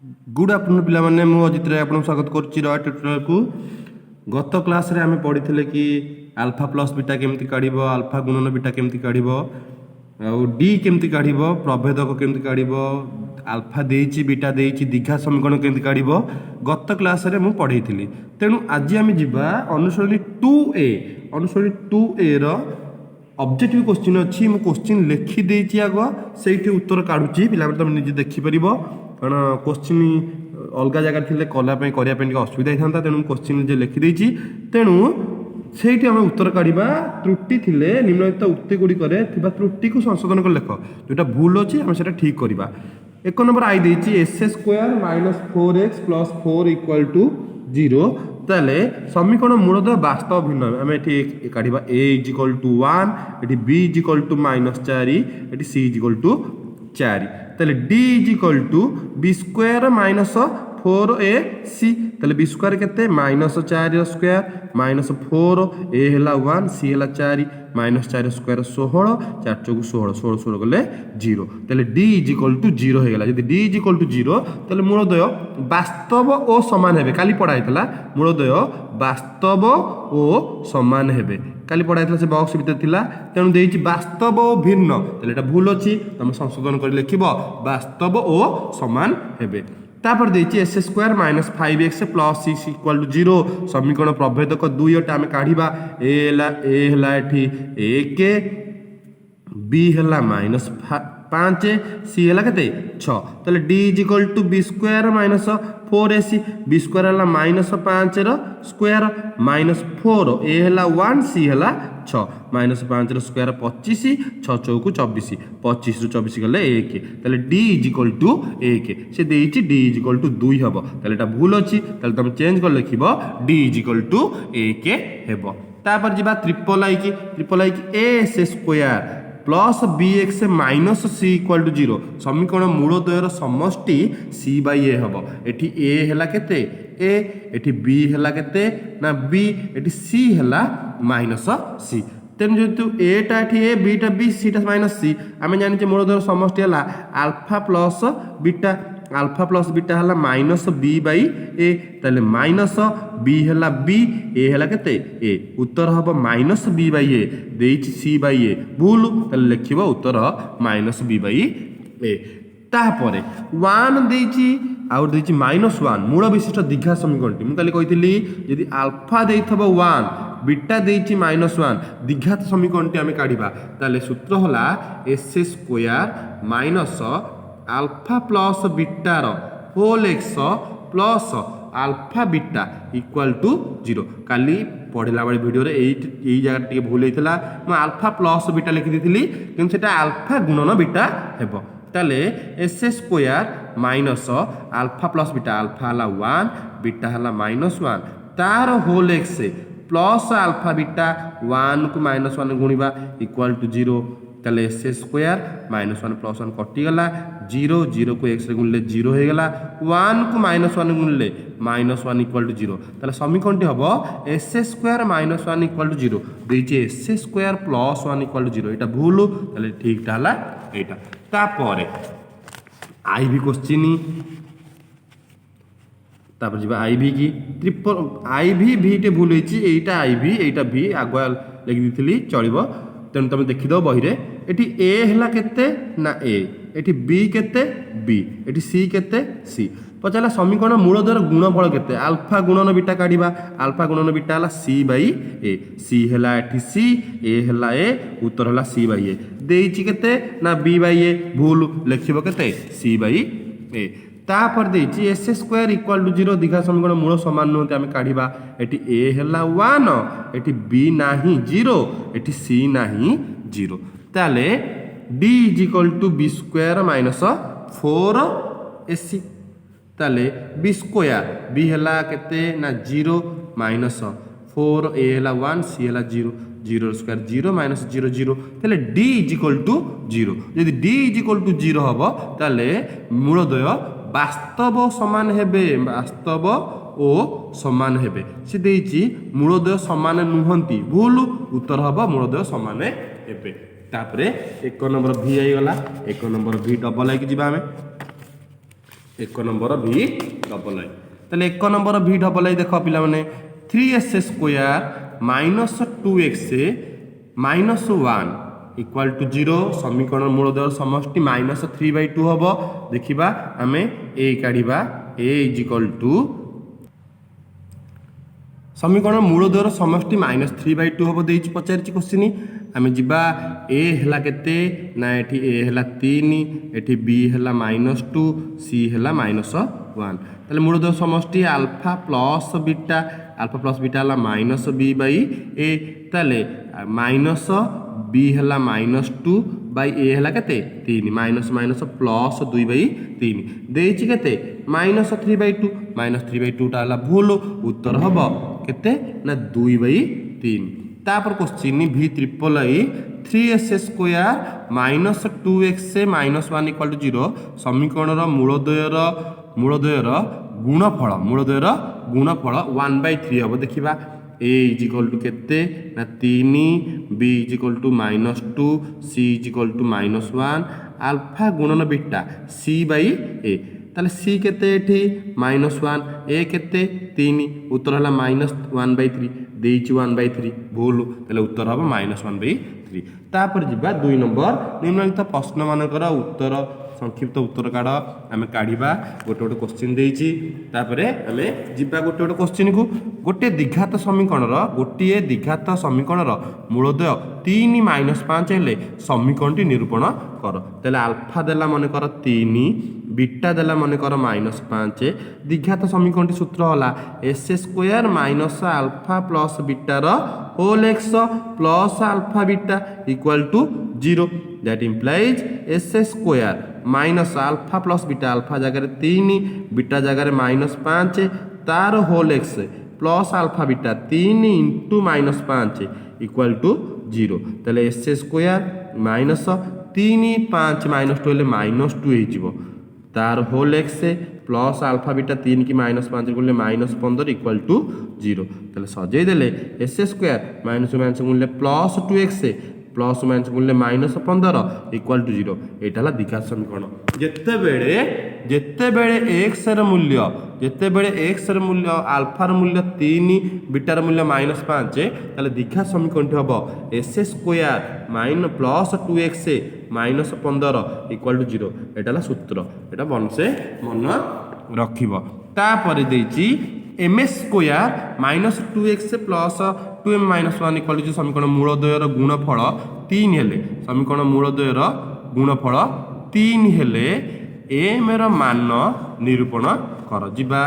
Good afternoon पिला माने मु अजित राय आपन स्वागत करछि रॉय ट्यूटोरियल को। गत क्लास रे हमें पढ़िथिले कि अल्फा प्लस बीटा केमती काढिबो, अल्फा गुणन बीटा केमती काढिबो, और डी केमती काढिबो, प्रभेदक केमती काढिबो, अल्फा देइछि बीटा देइछि दीघा समीकरण केमती काढिबो गत क्लास रे मु पढ़िथिली। तेनु आज हम जिबा अनुसरणी 2a। अनुसरणी 2a रो ऑब्जेक्टिव क्वेश्चन अछि। मु क्वेश्चन लिखि देइछि आगो सेठी उत्तर काढुछि पिला तुम निजे देखि परिबो, कारण क्वेश्चन अलग जगह थिले कला पे करिया पे असुविधा होता। तेणु क्वेश्चन जे लिखि देइछि तेणु सेठी हम उत्तर काढिबा। त्रुटि थिले निम्नलिखित उक्ति गुडी करे थिबा त्रुटि को संशोधन कर लेख, जोटा भूल अछि हम सेटा ठीक करबा। एक नंबर आई देइछि s² - 4x + 4 = 0। ताले समीकरण मूलतः वास्तव भिन्न आम ये काढ़ा a = 1, ये b = -4, ये c = 4। ताले d = b² - 4ac। ताले b² केते -4 स्क्वायर -4 a हैला 1 c हैला 4 -4 स्क्वायर 16 4 चौक 16 16 16 गले 0। ताले d = 0 हो गला। यदि d = 0 ताले मूलदय वास्तव ओ समान हेबे। काली पढ़ा हैतला मूलदय वास्तव ओ समान हेबे, काली पढ़ा हैतला से बॉक्स भीतर थिला। तेणु देइछि वास्तव ओ भिन्न, ताले एटा भूल अछि, तमे संशोधन कर लिखिबो वास्तव ओ समान हेबे। तापर देइछि s² - 5x + 6 = 0। समीकरण प्रभेदक 2 टा हम काढिबा। a हैला एठी 1, b हैला -5, c हैला केते 6। ताले d = b² - 4ac। b² हैला -5 रो स्क्वायर -4 a हैला 1 c हैला 6 -5 रो स्क्वायर 25 6 चौक 24 25 रो 24 गले 1। ताले d = 1 से देइछि d = 2 हबो। ताले एटा भूल अछि, ताले तुम चेंज कर लिखिबो d = 1 हेबो। तापर जिबा ट्रिपल आई की a² प्लस bx - c = 0। समीकरण मूलद्वयर समष्टि c/a हबो। एठी a हैला केते a, एठी b हैला केते ना b, एठी c हैला -c। तेन जेतु a टा एठी a, b टा b, c टा -c। आमे जानि जे मूलद्वयर समष्टि हैला alpha plus beta. Alpha plus beta हैला -b/a। ताले -b हैला b, a हैला केते a। उत्तर हबो -b/a देइछि c/a भूल। ताले लिखिबो उत्तर -b/a। तापरे 1 देइछि और देइछि -1 मूल विशिष्ट दीघा समीकरणटी। मु काली कहितली यदि अल्फा देइथबो 1 बीटा देइछि -1 दीघा समीकरणटी आमे काढिबा। ताले सूत्र होला s² - अल्फा प्लस बीटार whole x plus alpha beta = 0। काली पढ़ला बेले वीडियो रे एई जगह टिके भूल होइतला। म अल्फा प्लस बीटा लिखि दिथिली किंतु सेटा अल्फा गुणन बीटा हेबो। ताले s² - alpha plus beta, alpha हला 1 बीटा हला -1 तार whole x plus alpha beta 1 को -1 गुणिबा = 0। ताले s² - 1 + 1 कटि गला 0 0 को x रे गुणले 0 हो गला 1 को -1 गुणले -1 = 0। ताले समीकरणटी हबो s² - 1 = 0 देइछि s² + 1 = 0। एटा भूल, ताले ठीक ता हला एटा। तापरे आईवी क्वेश्चन, तापर जिबा आईवी की ट्रिपल आईवी भी टे भूल होइछि। एटा आईवी एटा भी आगुआ लिखि दिथिली चलिबो। तेन तुम देखि दो बही रे एठी a हैला केते ना a, एठी b केते b, एठी c केते c। पचाला समीकरण मूलद्वयर गुणफल केते अल्फा गुणन बीटा काढिबा। अल्फा गुणन बीटा हला c/a, c हैला एठी c, a हैला a, उत्तर हला c/a देइछि केते ना b/a भूल लिखिबो केते c/a। तापर देइछि s² = 0 दीघा समीकरण मूल समान नहते आमे काढिबा। एठी a हैला 1, एठी b नाही 0, एठी c नाही 0। ताले d = b² - 4ac। ताले b² b हैला केते ना 0 -4 a हैला 1 c हैला 0 0 स्क्वायर 0 -0 0। ताले d = 0। यदि d = 0 हबो ताले मूलद्वय वास्तव समान हेबे, वास्तव ओ समान हेबे। से देइछि मूलद्वय समान नुहंती भूल, उत्तर हबो मूलद्वय समान हेबे। तापरे 1 नंबर v आई गला। 1 नंबर v डबल आई कि जिबा हमें एक नंबर भी डबल आई ताले एक नंबर भी डबल आई देख पिला माने 3s square minus 2x minus 1 equal to 0 समीकरण मूलद्वय समष्टि माइनस 3/2 हम देखा आम ए काढ़ा ए इज इक्वल टू समीकरण मूलद्वयर समष्टि माइनस 3/2 हम देती पचारि क्वेश्चन आम जा ए है केते ना एठी ए है 3 एठी बी है माइनस 2 सी है माइनस 1 ताले मूलद्वय समष्टि अल्फा प्लस बीटा है माइनस बी बाई ए ताले माइनस बी है माइनस 2 बाई ए है केते 3 माइनस माइनस प्लस 2/3 देछि केते माइनस 3/2 माइनस 3/2 टा है भूल उत्तर हम केते ना 2/3 तापर क्वेश्चन भी triple I 3s square minus 2x minus 1 equal to 0 समीकरण मूलद्वयर गुणफल 1/3 हम देखा ए इज इक्वल टू केते ना 3 B is equal to minus 2 C is equal to minus 1 alpha गुणन बीटा सी बाई ए ताले सी केते एठी माइनस 1 ए केते 3 उत्तर है माइनस 1/3 देइछि 1/3 भूल ताले उत्तर हम माइनस 1/3 तापर जिबा 2 नंबर निम्नलिखित प्रश्न मानकर उत्तर संक्षिप्त उत्तर काढ़ आम काढ़ा गोटे गोटे क्वेश्चन देइछि तापरे आमे जिबा गोटे गोटे क्वेश्चन को गोटे द्विघात समीकरण मूलद्वय 3 माइनस 5 हेले समीकरण निरूपण कर तेल आल्फा देला मन कर 3 बीटा देला मन कर माइनस 5 द्विघात समीकरण सूत्र होला S square minus alpha plus बीटार whole x plus alpha beta equal to 0 that implies S square minus alpha plus beta alpha जगह 3 बीटा जगह माइनस 5 तार whole x plus alpha beta 3 into minus 5 equal to 0 तेल S square minus 3 5 minus 2 हेले minus 2 हो तार whole x plus alpha beta 3 की minus 5 गुणिले minus 15 equal to 0 तेल सजै देले एस स्क्वायर माइनस माइनस गुणिले प्लस 2x प्लस माइनस गुणिले माइनस 15 इक्वल टू 0 एटा हला द्विघात समीकरण जेतेबेले x र मूल्य आल्फा र मूल्य 3 बीटा र मूल्य माइनस 5 ताले द्विघात समीकरण हम S square minus plus 2x minus 15 equal to 0 एटा हला सूत्र एटा बनसे मन रखिबो तापर देछि M square minus 2x plus 2m minus 1 equal to समीकरण मूलद्वयर गुणफल 3 हेले समीकरण मूलद्वयर गुणफल 3 हेले एम र मान निरूपण कर जिबा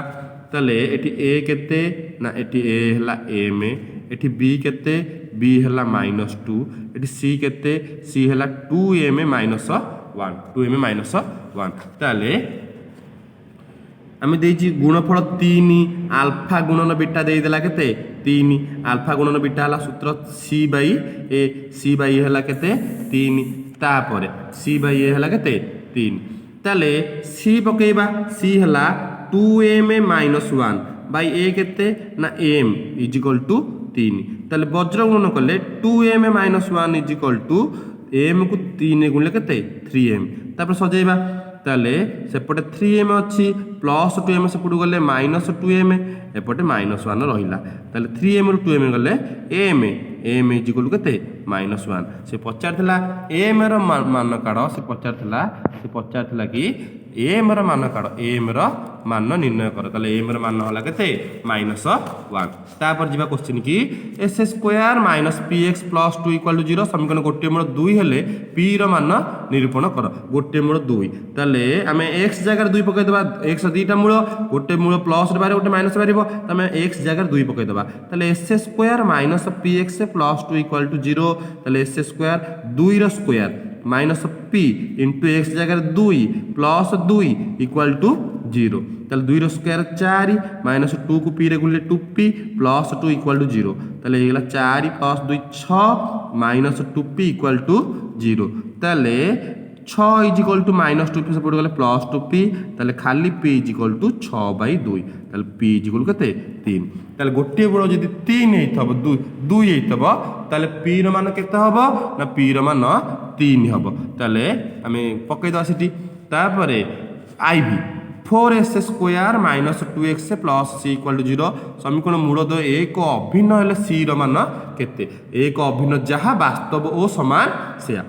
तले एटी ए केते ना एटी ए हला एम एटी बी केते बी हला माइनस 2 एटी सी केते सी हला 2m माइनस 1 ताले आम देछि गुणफल 3 आल्फा गुणन बीटा देदेला केते 3 आल्फा गुणन बीटा हला सूत्र सी बाई ए हला केते 3 तापरे सी बाई ए हला केते 3 ताले सी पकेबा सी हला 2m माइनस 1 बाई ए केते ना m इज इक्वल टू 3 ताले वज्र गुणन कले 2m minus 1 is equal to m को 3 गुणले केते 3m तापर सजेबा ताले सेपटे 3m अच्छी प्लस 2m सेपटू गले माइनस 2m एपटे माइनस 1 रहिला ताले 3m रु 2m गले m इज इक्वल केते माइनस 1 से पचारथिला m र मान काढ से पचारथिला कि m र मान काढ m र मान निर्णय कर ताले m र मान होला केते माइनस 1 तापर जिबा क्वेश्चन की s square minus px plus 2 equal to 0 समीकरण गोटे मूल 2 हेले p र मान निरूपण कर गोटे मूल 2 ताले आमे x जगह 2 पकै देबा x दीटा मूल गोटे मूल प्लस रे बारे गोटे माइनस बारिबो तमे x जगह 2 पकै देबा ताले s square minus px plus 2 equal to 0 ताले s स्क्वायर 2 र square minus p into x जगह 2 प्लस 2 इक्वल टू 0 ताले 2 रो स्क्वायर 4 माइनस 2 को p रे गुणले 2p प्लस 2 इक्वल टू 0 ताले हेला 4 plus 2 6 minus 2p equal to 0 ताले 6 is equal to minus 2p से पड़ गले प्लस 2p ताले खाली p इज इक्वल टू 6/2 ताले p इज इक्वल केते 3 ताले गोटे बड़ जदी 3 हेथब 2 हेथब ताले p रो मान केते हबो ना p रो मान 3 हबो ताले हमें पकै द सिटी तापरे iv 4s square minus 2x plus c equal to 0 समीकरण मूलद एक अभिन्न हेले c मान केते एक अभिन्न जहाँ वास्तव ओ समान से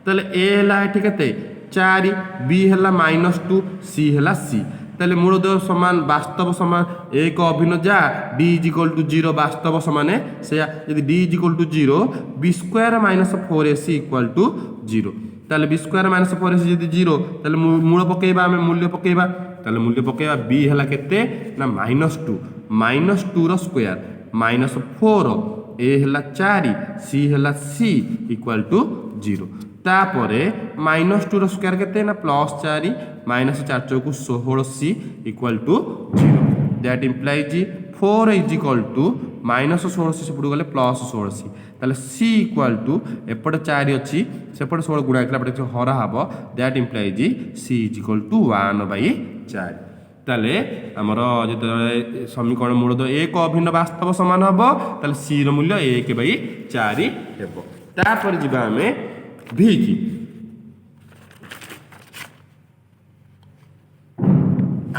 ताले a है ये केते 4 b है -2 c है c ताले मूलद समान वास्तव समान एक अभिन्न जहाँ d इक्वल टू 0 वास्तव समान से यदि d equal to 0 b square minus 4ac equal to 0 ताले b स्क्वायर माइनस 4ac यदि 0 ताले मूल पकेबा आमे मूल्य पकेबा ताले मूल्य पकेबा b हला केते ना -2 रो स्क्वायर -4 a हला 4 c हला c इक्वल टू 0 तापरे -2 रो स्क्वायर केते ना +4 -4 चौकु 16c equal to 0 that implies 4 is equal to -16c सेपट गले +16c ताले c इक्वल टू एपटे 4 अच्छी सेपटे 16 गुणा कला पटे हरा हबो that implies c is equal to 1/4 ताले हमर जते समीकरण मूलद एक अभिन्न वास्तव समान हबो ताले c रो मूल्य 1/4 हेबो तापर जिबा हमें v की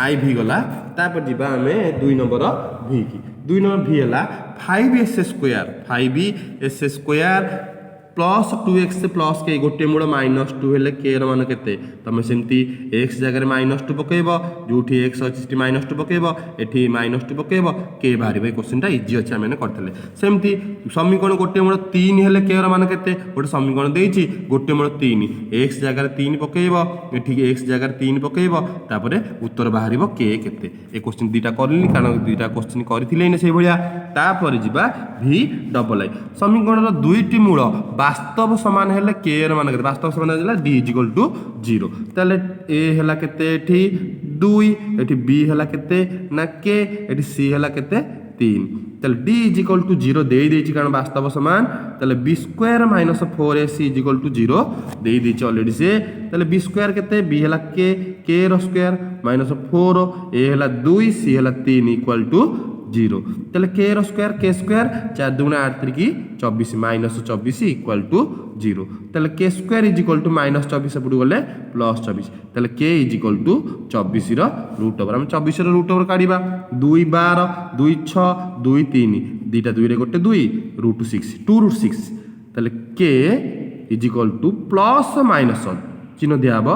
आई भी गला तापर जिबा हमें 2 नंबर v की 2 नंबर v हला 5s square plus 2x plus के गोटे मूल -2 हेले k र मान केते तमे सेमती x जगह -2 पकेबो जोठी x अछि सेठी -2 पकेबो एठी -2 पकेबो k बाहरी भाई क्वेश्चन टा इजी अछि हमने करथले सेमती समीकरण गोटे मूल 3 हेले k र मान केते गोटे समीकरण देइछि गोटे मूल 3 x जगह 3 पकेबो एठी x जगह 3 पकेबो तापरे उत्तर बाहरीबो k केते ए क्वेश्चन दीटा करलिनी कारण दीटा क्वेश्चन करथिले ने सेहि भलिया तापर जिबा v डबल आई समीकरण रो दुईटी मूल वास्तव समान हेले k र मान केते वास्तव समान हेला d इक्वल टू 0 ताले a हेला केते एठी 2 एठी b हेला केते ना k एठी c हेला केते 3 ताले d इक्वल टू 0 देई देछि कारण वास्तव समान ताले b square minus 4ac equal to 0 देई देछि ऑलरेडी से ताले b स्क्वायर केते b हेला k रो स्क्वायर माइनस 4 a हेला 2 c हेला 3 इक्वल टू 0 ताले k रो स्क्वायर k स्क्वायर 4 2 8 3 की 24 -24 इक्वल टू 0 ताले k square is equal to -24 पड़ गले +24 ताले k इज इक्वल टू 24 रो रूट ओवर हम 24 रो रूट ओवर काढिबा 2 12 2 6 2 3 दीटा 2 रे गोटे 2 √6 ताले k is equal two plus minus चिन्ह दिया हबो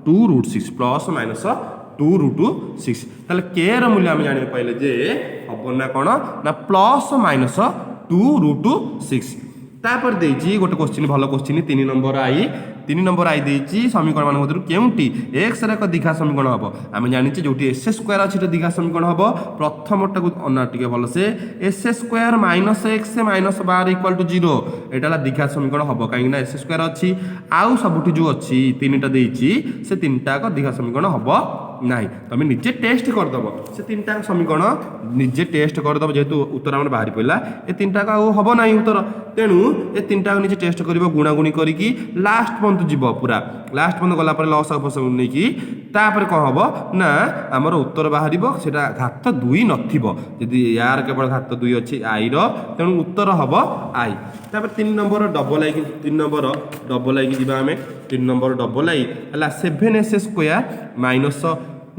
2√6 प्लस माइनस 2√6 ताले k र मूल्य हम जानि पाइले जे हबो ना कोन ना प्लस माइनस 2√6 तापर देछि गोटे क्वेश्चन भलो क्वेश्चन 3 नंबर आई देछि समीकरण मान मधुर केउंटी x रे एक दिघा समीकरण हबो हम जानि छि जोटी s स्क्वायर अछि दिघा समीकरण हबो प्रथमटा को अना टिके भलो से s square minus x minus 12 equal to 0 एटाला दिघा समीकरण हबो काहे ना s स्क्वायर अछि आउ सबुठी जो अछि तीनटा देछि से तीनटा को दिघा समीकरण हबो नाही तमे निजे टेस्ट कर दबो से तीनटा समीकरण निजे टेस्ट कर दबो जेतु उत्तर हमर बाहरी पइला ए तीनटा का हबो नाही उत्तर तेनु ए तीनटा निजे टेस्ट करिवो गुणा गुणी करी की लास्ट पॉइंट जीवो पूरा लास्ट पॉइंट गला पर लॉस ऑफ नै की तापर को हबो ना हमर उत्तर बाहरीबो सेटा घात 2 नथिबो यदि यार केवल घात 2 अछि आई रो तेनु उत्तर हबो आई तापर 3 नंबर डबल आई 3 नंबर डबल आई की जिबा हमें 3 नंबर डबल आई हला 7s स्क्वायर माइनस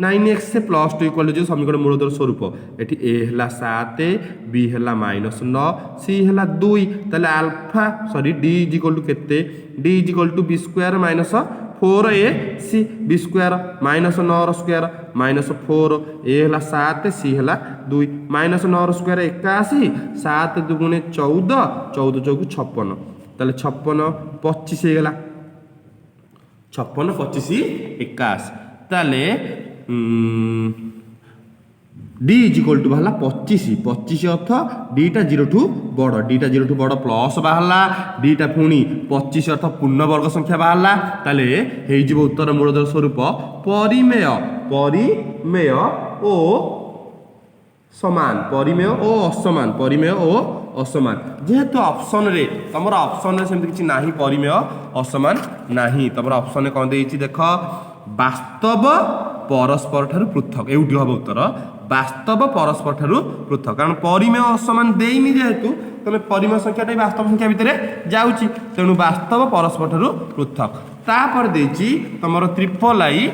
9x से प्लस 2 इक्वल टू समीकरण मूलधर स्वरूप एठी a हला 7 b हला -9 c हला 2 ताले alpha sorry d equal to केते d equal to b square minus 4a c b square minus 9 रो स्क्वायर माइनस 4 a हला 7 c हला 2 माइनस 9 रो स्क्वायर 81 7 दुगुणे 14 14 चौकु 56 ताले 56 25 हे गेला 56 25 81 ताले d इज इक्वल टू बाहला 25 अर्थ dटा 0 टू बड़ dटा 0 टू बड़ प्लस बाहला dटा पुणी 25 अर्थ पूर्ण वर्ग संख्या बाहला ताले हेइ जीव उत्तर मूलधर स्वरूप परिमेय ओ समान परिमेय ओ असमान जेहेतु ऑप्शन रे तमरा ऑप्शन रे सेमति किछि नाही परिमेय असमान नाही तमरा ऑप्शन रे कोन देइछि देखो वास्तव परस्पर ठारू पृथक एउटी हबो उत्तर वास्तव परस्पर ठारू पृथक कारण परिमेय असमान देइनी जेहेतु तमे परिमेय संख्याटा वास्तव संख्या भितरे जाउची तेनु वास्तव परस्पर ठारू पृथक तापर देइची तमरो ट्रिपल आई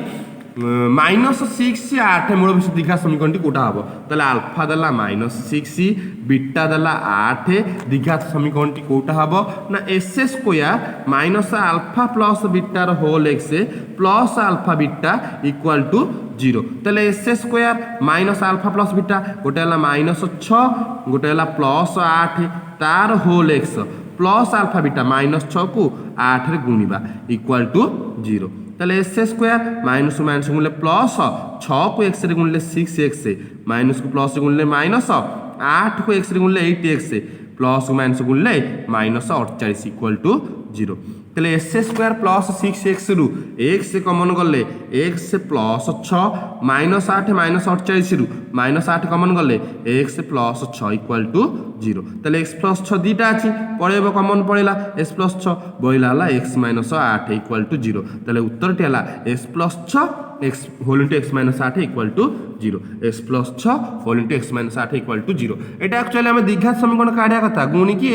-6 8 মূল বিশিষ্ট দ্বিঘাত সমীকরণটি কোটা হব তাহলে আলফা দেলা -6 বিটা দেলা 8 দ্বিঘাত সমীকরণটি কোটা হব না S square minus alpha plus বিটার whole x plus alpha beta equal to 0 তাহলে S square minus alpha plus beta গোটে হল -6 গোটে হল +8 তার whole x plus alpha beta -6 কু 8 রে গুণিবা ইকুয়াল টু 0 তাহলে এস স্কয়ার মাইনস মাইনস গুণলে প্লস 6 কু এক্স রে গুণলে 6x মাইনস কু প্লস রে গুণলে মাইনস 8 কু এক্স রে গুণলে 8x প্লস কু মাইনস গুণলে -48 ইকুয়াল টু 0 তাহলে এস স্কয়ার প্লস 6x রু x কমন গলে x প্লস 6 -8 -48 রু -8 কমন গলে x প্লস 6 ইকুয়াল টু 0 তাহলে x প্লস 6 দুইটা আছে পড়াইব কমন পড়িলা x প্লস 6 বইলা হলা x মাইনস 8 ইকুয়াল টু 0 তাহলে উত্তরটি হলা x plus 6 x whole into x minus 8 equal to 0 x plus 6 whole into x minus 8 equal to 0 এটা অ্যাকচুয়ালি আমি দ্বিঘাত সমীকরণ কাঢ়িয়া কথা গুণিকি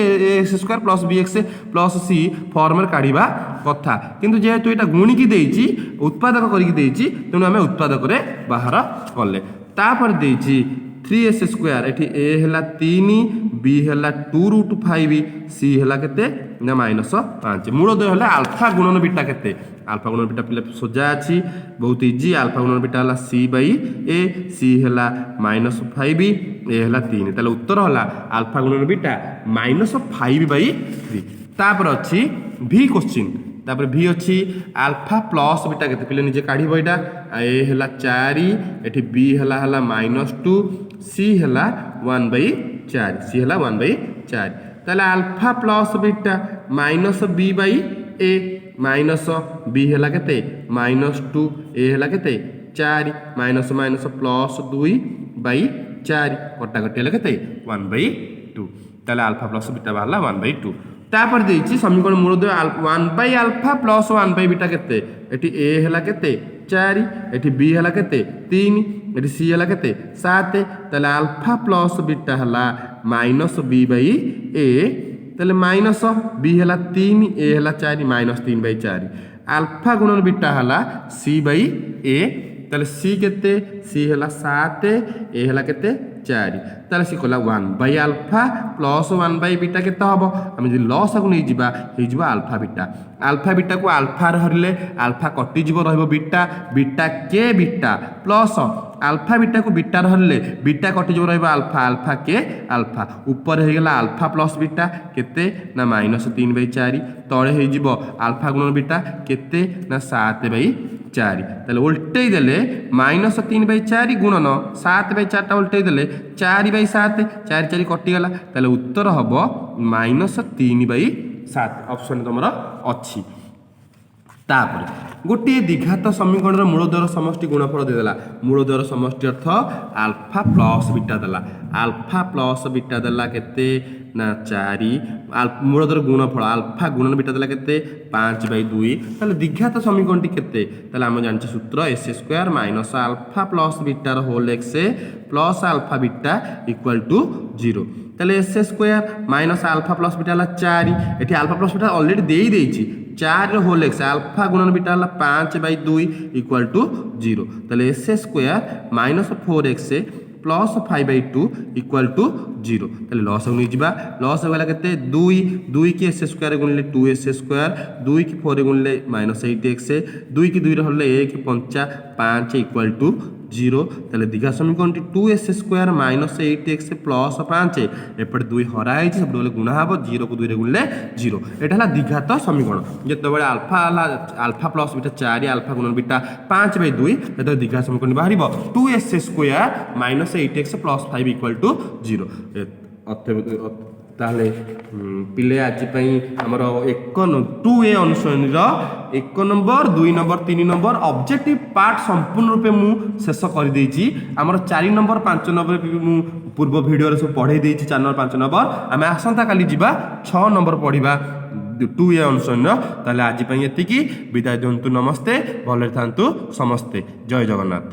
x square plus bx plus c ফর্মরে কাঢ়িবা কথা কিন্তু যেহেতু এটা গুণিকি ଦେଇଛି উৎপাদক করিকি ଦେଇଛି তেণু আমি উৎপাদকরে বাহার কলে তারপরে ଦେଇଛି 3s স্কয়ার এটি a হেলা 3 b হেলা 2√5 c হেলা কেতে না -5 মূল দ্বয় হলে আলফা গুণন বিটা কেতে আলফা গুণন বিটা পিলে সোজা আছে বহুত ইজি আলফা গুণন বিটা হলা c বাই a c হেলা -5 a হেলা 3 তাহলে উত্তর হলা আলফা গুণন বিটা -5 বাই 3 তারপর আছে ভি কোশ্চিন তারপরে ভি অছি আলফা প্লস বিটা কেতে পিলে নিজে কাঢ়িব এটা এ হেলা 4 এটি বি হেলা হেলা -2 সি হেলা 1/4 সি হেলা 1/4 তাহলে alpha plus beta minus B by A minus B হেলা কেতে -2 এ হেলা কেতে 4 মাইনস মাইনস প্লস 2/4 কটাকটি হেলা কেতে 1/2 তাহলে আলফা প্লস বিটা বাহারা 1/2 তারপরে দিয়েছি সমীকরণ মূলদ্বয় 1 আলফা প্লস 1 বিটা কেতে এটি এ হেলা কেতে 4 এটি বি হেলা কেতে 3 এটি সি হেলা কেতে 7 তাহলে আলফা প্লস বিটা হেলা মাইনস বি বাই এ তাহলে মাইনস বি হেলা 3 এ হেলা 4 -3/4 আলফা গুণন বিটা হেলা সি বাই এ তাহলে সি কেতে সি হেলা 7 এ হেলা কেতে 4 তাহলে সি কলা 1 আলফা প্লস 1 বিটা কেতে হব আমি যদি লস আগু নেই যা হয়ে যাব আলফা বিটা কু আলফা হরিলে আলফা কটি যাব রহব বিটা বিটা কে বিটা প্লস আলফা বিটা কু বিটা হরিলে বিটা কটি যাব রহব আলফা আলফা কে আলফা উপরে হয়ে গেল আলফা প্লস বিটা কেতে না -3/4 তলে হয়ে যাব আলফা গুণন বিটা কেতে না 7/4 তাহলে উল্টাই দেলে -3/4 গুণন 7/4টা উল্টাই দেলে 4/7 4 4 কটিগলা তাহলে উত্তর হব -3/7 অপশন তোমার অছি তারপরে গোটিয়ে দ্বিঘাত সমীকরণের মূলদ্বয়ের সমষ্টি গুণফল দিয়েদেলা মূলদ্বয়ের সমষ্টি অর্থ আলফা প্লস বিটা দেলা আলফা প্লস বিটা দেলা কেতে না 4 মূলদ্বয়ের গুণফল আলফা গুণন বিটা দেলা কেতে 5/2 তাহলে দ্বিঘাত সমীকরণটি কেতে তাহলে আমরা জানছি সূত্র S square minus alpha plus বিটার whole x plus alpha beta equal to 0 তাহলে S square minus alpha plus beta হল 4 এটি আলফা প্লস বিটা অলরেডি দিয়েছি 4 হোল এক্স আলফা গুণন বিটা হল 5/2 ইকুয়াল টু 0 তাহলে S square minus 4x plus 5/2 equal to 0 তাহলে loss নিয়ে যা লস হয়ে গেল কেতে 2 কি এস স্কয়ার গুণলে 2s স্কয়ার 2 কি 4 গুণলে -8x 2 কি 2 হলে 1 5 5 ইকুয়াল টু 0 তাহলে দ্বিঘা সমীকরণটি 2s স্কয়ার -8x প্লস 5 এপটে 2 হরা হয়েছে সেপটে বলে গুণা হব 0 কু 2 রে গুণলে 0 এটা হল দ্বিঘাত সমীকরণ যেতবে আলফা প্লস বিটা 4 আলফা গুণন বিটা 5/2 যেতবে দ্বিঘা সমীকরণ বাহারিব 2s square -8x plus 5 equal to 0 তাহলে পিলে আজি পাই আমার 2A অনুশীলনীর 1 নম্বর 2 নম্বর 3 নম্বর অবজেক্টিভ পার্ট সম্পূর্ণ রূপে মু শেষ করে দিয়েছি আমার 4 নম্বর 5 নম্বর মু পূর্ব ভিডিওরে সব পড়াই দিয়েছি 4 নম্বর 5 নম্বর আমি আসন্তা কালি যা 6 নম্বর পড়া 2A অনুশীলনী তাহলে আজি পাই এতিকি বিদায় দিয়ন্তু নমস্তে ভলরে থান্তু সমস্তে জয় জগন্নাথ।